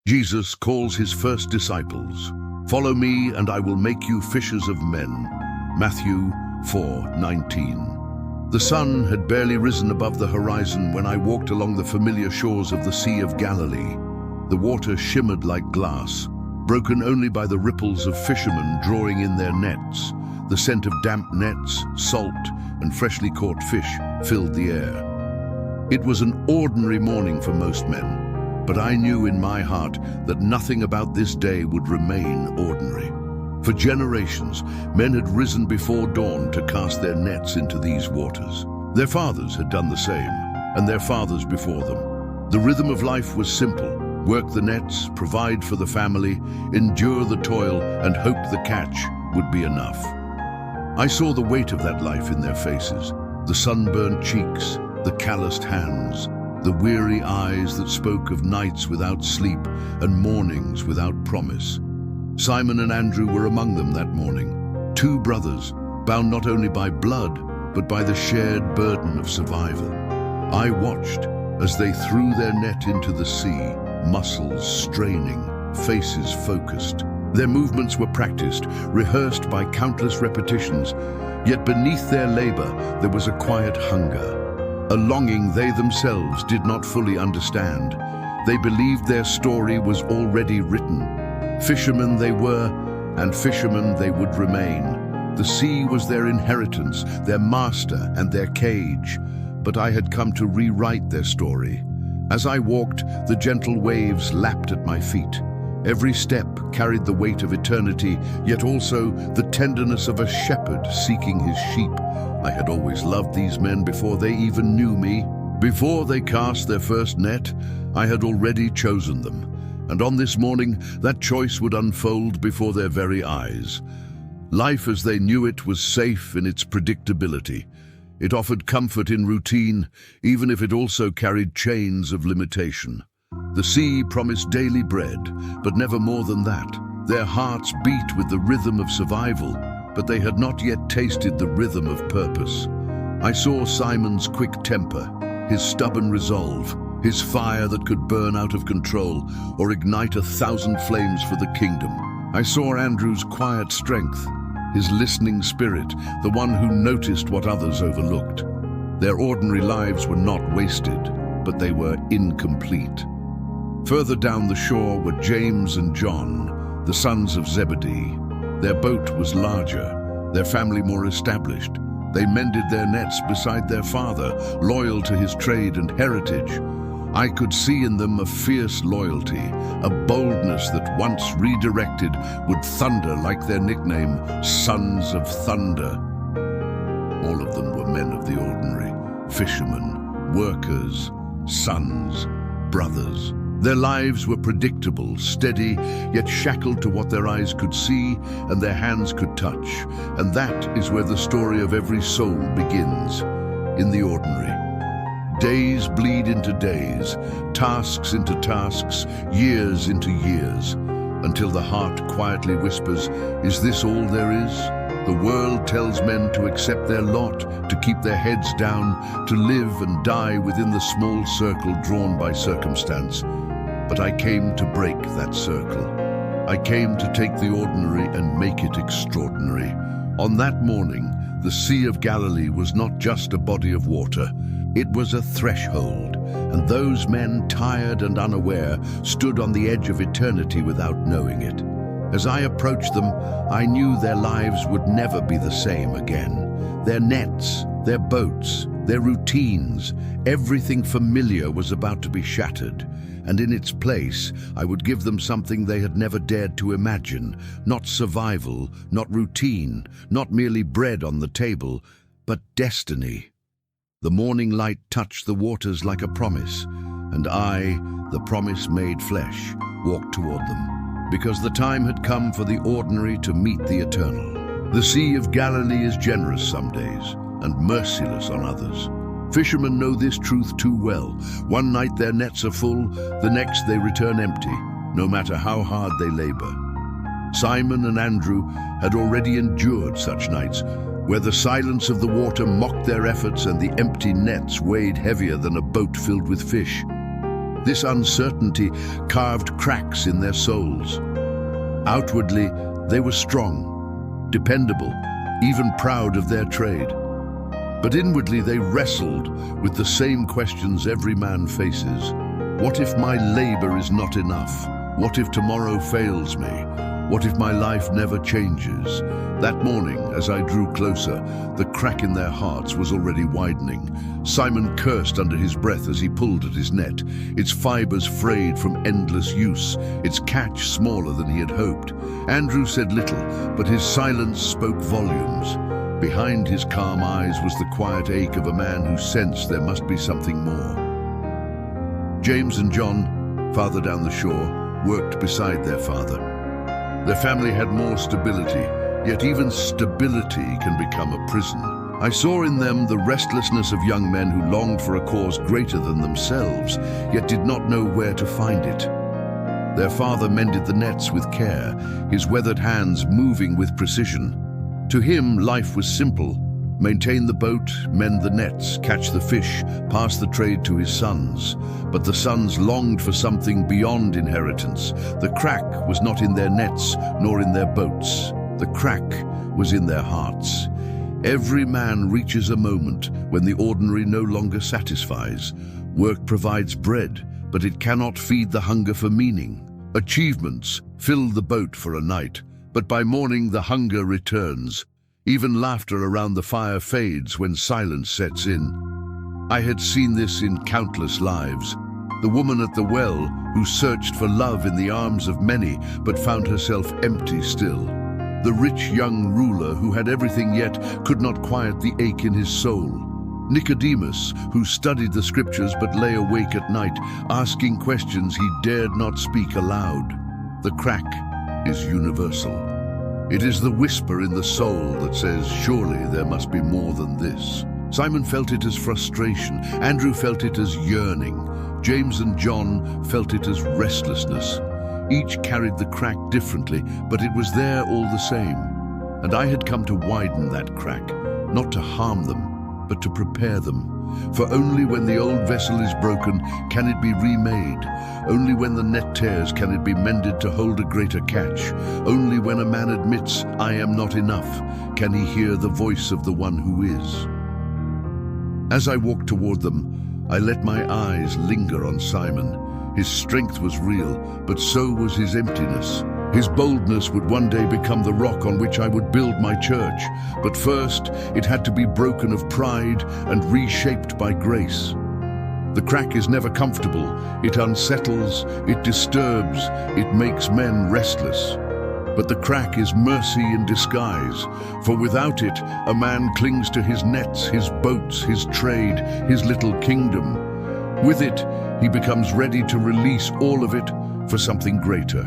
Jesus calls his first disciples. "Follow me, and I will make you fishers of men." Matthew 4:19. The sun had barely risen above the horizon when I walked along the familiar shores of the Sea of Galilee. The water shimmered like glass, broken only by the ripples of fishermen drawing in their nets. The scent of damp nets, salt, and freshly caught fish filled the air. It was an ordinary morning for most men, but I knew in my heart that nothing about this day would remain ordinary. For generations, men had risen before dawn to cast their nets into these waters. Their fathers had done the same, and their fathers before them. The rhythm of life was simple: work the nets, provide for the family, endure the toil, and hope the catch would be enough. I saw the weight of that life in their faces, the sunburnt cheeks, the calloused hands, the weary eyes that spoke of nights without sleep and mornings without promise. Simon and Andrew were among them that morning, two brothers, bound not only by blood, but by the shared burden of survival. I watched as they threw their net into the sea, muscles straining, faces focused. Their movements were practiced, rehearsed by countless repetitions, yet beneath their labor there was a quiet hunger, a longing they themselves did not fully understand. They believed their story was already written. Fishermen they were, and fishermen they would remain. The sea was their inheritance, their master and their cage. But I had come to rewrite their story. As I walked, the gentle waves lapped at my feet. Every step carried the weight of eternity, yet also the tenderness of a shepherd seeking his sheep. I had always loved these men before they even knew me. Before they cast their first net, I had already chosen them. And on this morning, that choice would unfold before their very eyes. Life as they knew it was safe in its predictability. It offered comfort in routine, even if it also carried chains of limitation. The sea promised daily bread, but never more than that. Their hearts beat with the rhythm of survival, but they had not yet tasted the rhythm of purpose. I saw Simon's quick temper, his stubborn resolve, his fire that could burn out of control or ignite 1,000 flames for the kingdom. I saw Andrew's quiet strength, his listening spirit, the one who noticed what others overlooked. Their ordinary lives were not wasted, but they were incomplete. Further down the shore were James and John, the sons of Zebedee. Their boat was larger, their family more established. They mended their nets beside their father, loyal to his trade and heritage. I could see in them a fierce loyalty, a boldness that once redirected would thunder like their nickname, Sons of Thunder. All of them were men of the ordinary, fishermen, workers, sons, brothers. Their lives were predictable, steady, yet shackled to what their eyes could see and their hands could touch. And that is where the story of every soul begins, in the ordinary. Days bleed into days, tasks into tasks, years into years, until the heart quietly whispers, "Is this all there is?" The world tells men to accept their lot, to keep their heads down, to live and die within the small circle drawn by circumstance. But I came to break that circle. I came to take the ordinary and make it extraordinary. On that morning, the Sea of Galilee was not just a body of water. It was a threshold, and those men, tired and unaware, stood on the edge of eternity without knowing it. As I approached them, I knew their lives would never be the same again. Their nets, their boats, their routines, everything familiar was about to be shattered. And in its place, I would give them something they had never dared to imagine. Not survival, not routine, not merely bread on the table, but destiny. The morning light touched the waters like a promise, and I, the promise made flesh, walked toward them, because the time had come for the ordinary to meet the eternal. The Sea of Galilee is generous some days, and merciless on others. Fishermen know this truth too well. One night their nets are full, the next they return empty, no matter how hard they labor. Simon and Andrew had already endured such nights, where the silence of the water mocked their efforts and the empty nets weighed heavier than a boat filled with fish. This uncertainty carved cracks in their souls. Outwardly, they were strong, dependable, even proud of their trade. But inwardly they wrestled with the same questions every man faces. What if my labor is not enough? What if tomorrow fails me? What if my life never changes? That morning, as I drew closer, the crack in their hearts was already widening. Simon cursed under his breath as he pulled at his net, its fibers frayed from endless use, its catch smaller than he had hoped. Andrew said little, but his silence spoke volumes. Behind his calm eyes was the quiet ache of a man who sensed there must be something more. James and John, farther down the shore, worked beside their father. Their family had more stability, yet even stability can become a prison. I saw in them the restlessness of young men who longed for a cause greater than themselves, yet did not know where to find it. Their father mended the nets with care, his weathered hands moving with precision. To him, life was simple. Maintain the boat, mend the nets, catch the fish, pass the trade to his sons. But the sons longed for something beyond inheritance. The crack was not in their nets, nor in their boats. The crack was in their hearts. Every man reaches a moment when the ordinary no longer satisfies. Work provides bread, but it cannot feed the hunger for meaning. Achievements fill the boat for a night, but by morning the hunger returns. Even laughter around the fire fades when silence sets in. I had seen this in countless lives. The woman at the well who searched for love in the arms of many but found herself empty still. The rich young ruler who had everything yet could not quiet the ache in his soul. Nicodemus, who studied the scriptures but lay awake at night, asking questions he dared not speak aloud. The crack is universal. It is the whisper in the soul that says, surely there must be more than this. Simon felt it as frustration. Andrew felt it as yearning. James and John felt it as restlessness. Each carried the crack differently, but it was there all the same. And I had come to widen that crack, not to harm them, but to prepare them. For only when the old vessel is broken can it be remade. Only when the net tears can it be mended to hold a greater catch. Only when a man admits, I am not enough, can he hear the voice of the one who is. As I walked toward them, I let my eyes linger on Simon. His strength was real, but so was his emptiness. His boldness would one day become the rock on which I would build my church. But first, it had to be broken of pride and reshaped by grace. The crack is never comfortable. It unsettles, it disturbs, it makes men restless. But the crack is mercy in disguise, for without it, a man clings to his nets, his boats, his trade, his little kingdom. With it, he becomes ready to release all of it for something greater.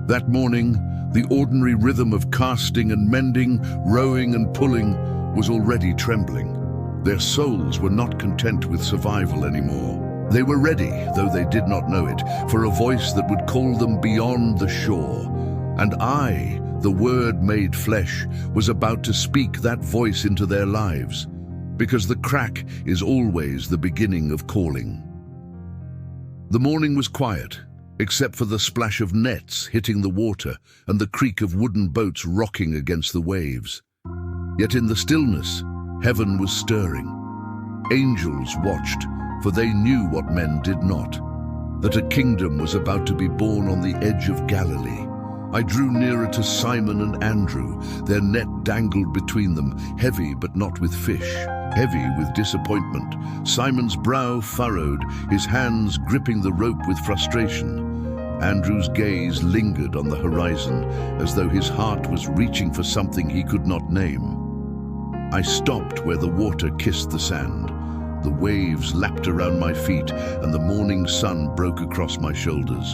That morning, the ordinary rhythm of casting and mending, rowing and pulling was already trembling. Their souls were not content with survival anymore. They were ready, though they did not know it, for a voice that would call them beyond the shore. And I, the Word made flesh, was about to speak that voice into their lives, because the crack is always the beginning of calling. The morning was quiet, except for the splash of nets hitting the water and the creak of wooden boats rocking against the waves. Yet in the stillness, heaven was stirring. Angels watched, for they knew what men did not, that a kingdom was about to be born on the edge of Galilee. I drew nearer to Simon and Andrew. Their net dangled between them, heavy but not with fish, heavy with disappointment. Simon's brow furrowed, his hands gripping the rope with frustration. Andrew's gaze lingered on the horizon, as though his heart was reaching for something he could not name. I stopped where the water kissed the sand. The waves lapped around my feet, and the morning sun broke across my shoulders.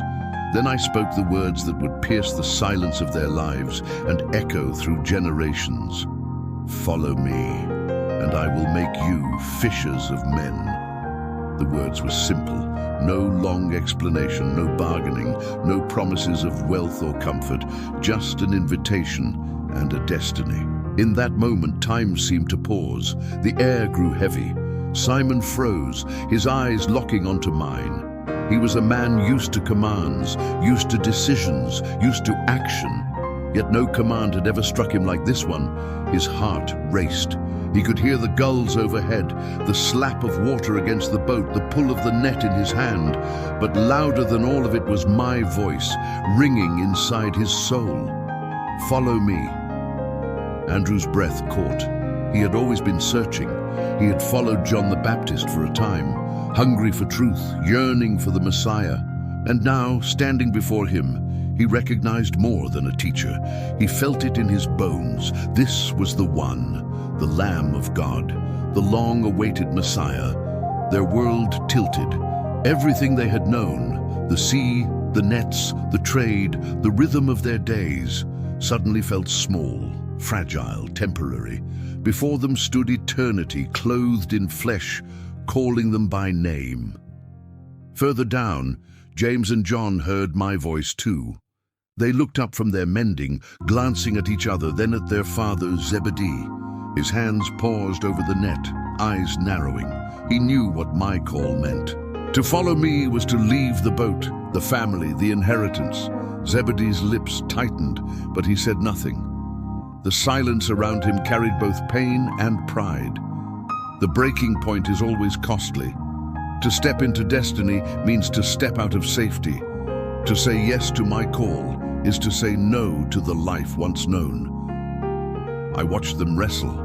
Then I spoke the words that would pierce the silence of their lives and echo through generations. Follow me, and I will make you fishers of men. The words were simple, no long explanation, no bargaining, no promises of wealth or comfort, just an invitation and a destiny. In that moment, time seemed to pause. The air grew heavy. Simon froze, his eyes locking onto mine. He was a man used to commands, used to decisions, used to action. Yet no command had ever struck him like this one. His heart raced. He could hear the gulls overhead, the slap of water against the boat, the pull of the net in his hand. But louder than all of it was my voice, ringing inside his soul. Follow me. Andrew's breath caught. He had always been searching. He had followed John the Baptist for a time, hungry for truth, yearning for the Messiah. And now, standing before him, he recognized more than a teacher. He felt it in his bones. This was the one, the Lamb of God, the long-awaited Messiah. Their world tilted. Everything they had known, the sea, the nets, the trade, the rhythm of their days, suddenly felt small, fragile, temporary. Before them stood eternity, clothed in flesh, calling them by name. Further down, James and John heard my voice too. They looked up from their mending, glancing at each other, then at their father Zebedee. His hands paused over the net, eyes narrowing. He knew what my call meant. To follow me was to leave the boat, the family, the inheritance. Zebedee's lips tightened, but he said nothing. The silence around him carried both pain and pride. The breaking point is always costly. To step into destiny means to step out of safety. To say yes to my call is to say no to the life once known. I watched them wrestle.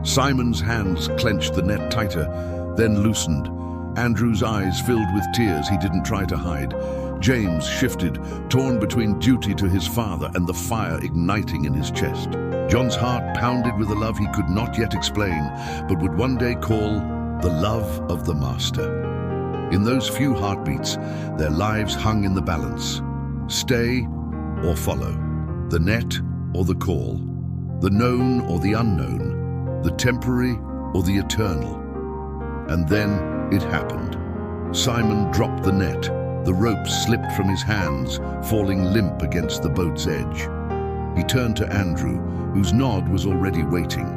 Simon's hands clenched the net tighter, then loosened. Andrew's eyes filled with tears he didn't try to hide. James shifted, torn between duty to his father and the fire igniting in his chest. John's heart pounded with a love he could not yet explain, but would one day call the love of the Master. In those few heartbeats, their lives hung in the balance. Stay or follow, the net or the call, the known or the unknown, the temporary or the eternal. And then it happened. Simon dropped the net. The rope slipped from his hands, falling limp against the boat's edge. He turned to Andrew, whose nod was already waiting.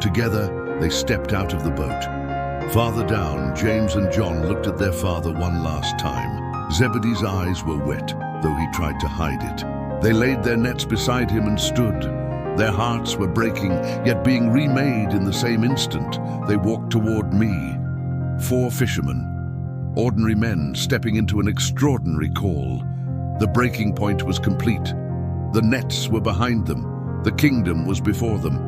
Together, they stepped out of the boat. Farther down, James and John looked at their father one last time. Zebedee's eyes were wet, though he tried to hide it. They laid their nets beside him and stood. Their hearts were breaking, yet being remade in the same instant. They walked toward me. 4 fishermen. Ordinary men stepping into an extraordinary call. The breaking point was complete. The nets were behind them. The kingdom was before them.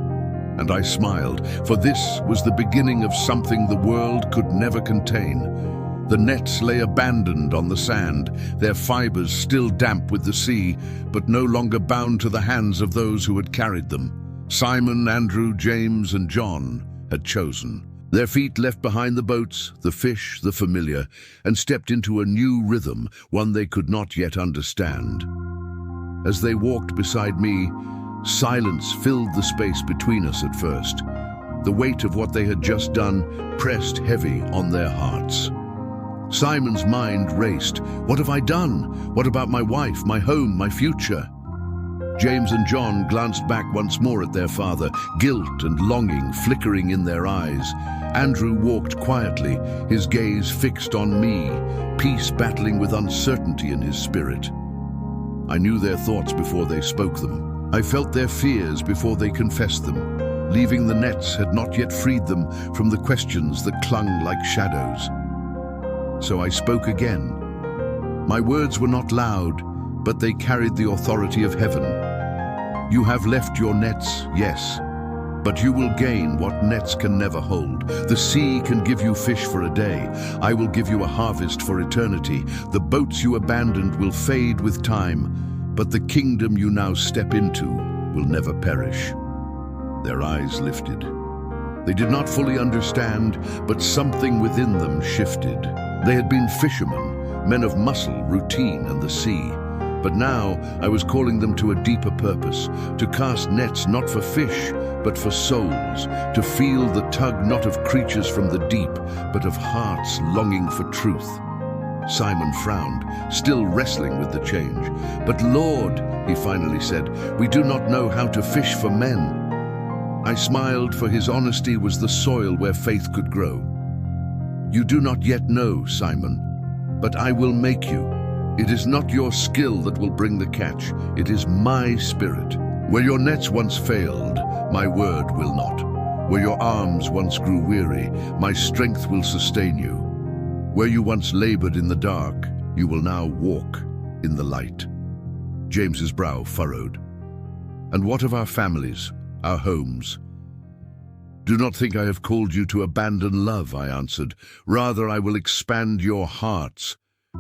And I smiled, for this was the beginning of something the world could never contain. The nets lay abandoned on the sand, their fibers still damp with the sea, but no longer bound to the hands of those who had carried them. Simon, Andrew, James, and John had chosen. Their feet left behind the boats, the fish, the familiar, and stepped into a new rhythm, one they could not yet understand. As they walked beside me, silence filled the space between us at first. The weight of what they had just done pressed heavy on their hearts. Simon's mind raced. What have I done? What about my wife, my home, my future? James and John glanced back once more at their father, guilt and longing flickering in their eyes. Andrew walked quietly, his gaze fixed on me, peace battling with uncertainty in his spirit. I knew their thoughts before they spoke them. I felt their fears before they confessed them. Leaving the nets had not yet freed them from the questions that clung like shadows. So I spoke again. My words were not loud, but they carried the authority of heaven. You have left your nets, yes, but you will gain what nets can never hold. The sea can give you fish for a day. I will give you a harvest for eternity. The boats you abandoned will fade with time, but the kingdom you now step into will never perish. Their eyes lifted. They did not fully understand, but something within them shifted. They had been fishermen, men of muscle, routine, and the sea. But now I was calling them to a deeper purpose, to cast nets not for fish, but for souls, to feel the tug not of creatures from the deep, but of hearts longing for truth. Simon frowned, still wrestling with the change. But Lord, he finally said, we do not know how to fish for men. I smiled, for his honesty was the soil where faith could grow. "You do not yet know, Simon, but I will make you. It is not your skill that will bring the catch, it is my spirit. Where your nets once failed, my word will not. Where your arms once grew weary, my strength will sustain you. Where you once labored in the dark, you will now walk in the light." James's brow furrowed. "And what of our families, our homes?" "Do not think I have called you to abandon love," I answered. "Rather, I will expand your hearts.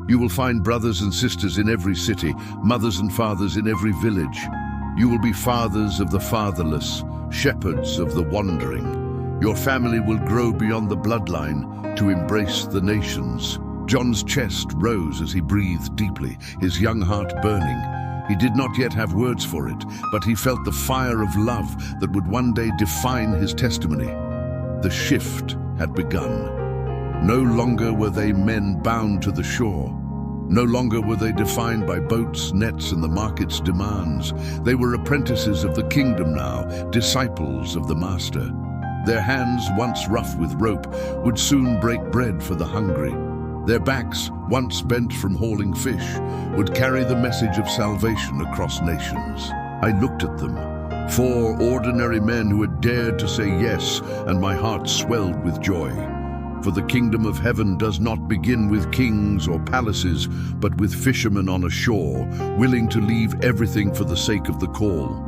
You will find brothers and sisters in every city, mothers and fathers in every village. You will be fathers of the fatherless, shepherds of the wandering. Your family will grow beyond the bloodline to embrace the nations." John's chest rose as he breathed deeply, his young heart burning. He did not yet have words for it, but he felt the fire of love that would one day define his testimony. The shift had begun. No longer were they men bound to the shore. No longer were they defined by boats, nets, and the market's demands. They were apprentices of the kingdom now, disciples of the Master. Their hands, once rough with rope, would soon break bread for the hungry. Their backs, once bent from hauling fish, would carry the message of salvation across nations. I looked at them, 4 ordinary men who had dared to say yes, and my heart swelled with joy. For the kingdom of heaven does not begin with kings or palaces, but with fishermen on a shore, willing to leave everything for the sake of the call.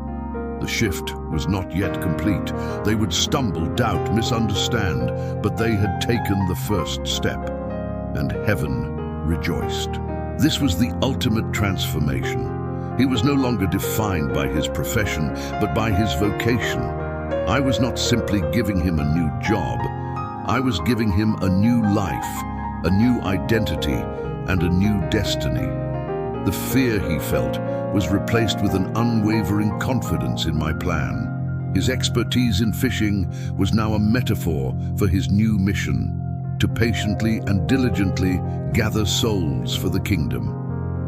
The shift was not yet complete. They would stumble, doubt, misunderstand, but they had taken the first step, and heaven rejoiced. This was the ultimate transformation. He was no longer defined by his profession, but by his vocation. I was not simply giving him a new job. I was giving him a new life, a new identity, and a new destiny. The fear he felt was replaced with an unwavering confidence in my plan. His expertise in fishing was now a metaphor for his new mission: to patiently and diligently gather souls for the kingdom.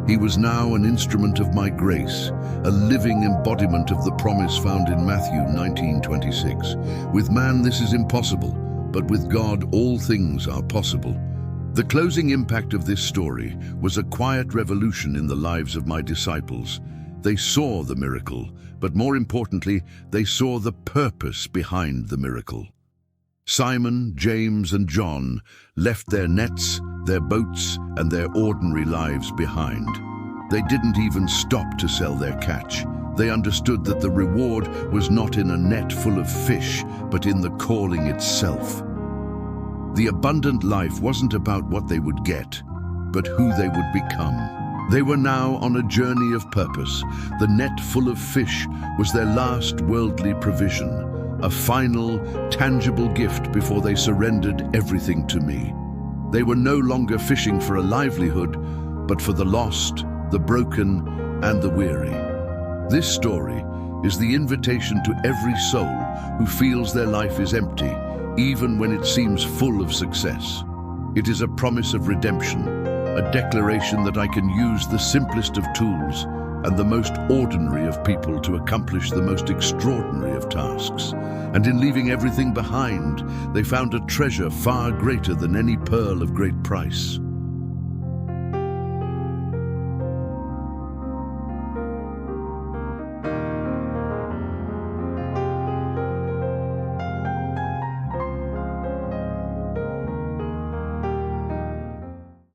He was now an instrument of my grace, a living embodiment of the promise found in Matthew 19:26. With man this is impossible, but with God all things are possible. The closing impact of this story was a quiet revolution in the lives of my disciples. They saw the miracle, but more importantly, they saw the purpose behind the miracle. Simon, James, and John left their nets, their boats, and their ordinary lives behind. They didn't even stop to sell their catch. They understood that the reward was not in a net full of fish, but in the calling itself. The abundant life wasn't about what they would get, but who they would become. They were now on a journey of purpose. The net full of fish was their last worldly provision, a final, tangible gift before they surrendered everything to me. They were no longer fishing for a livelihood, but for the lost, the broken, and the weary. This story is the invitation to every soul who feels their life is empty, even when it seems full of success. It is a promise of redemption, a declaration that I can use the simplest of tools and the most ordinary of people to accomplish the most extraordinary of tasks. And in leaving everything behind, they found a treasure far greater than any pearl of great price.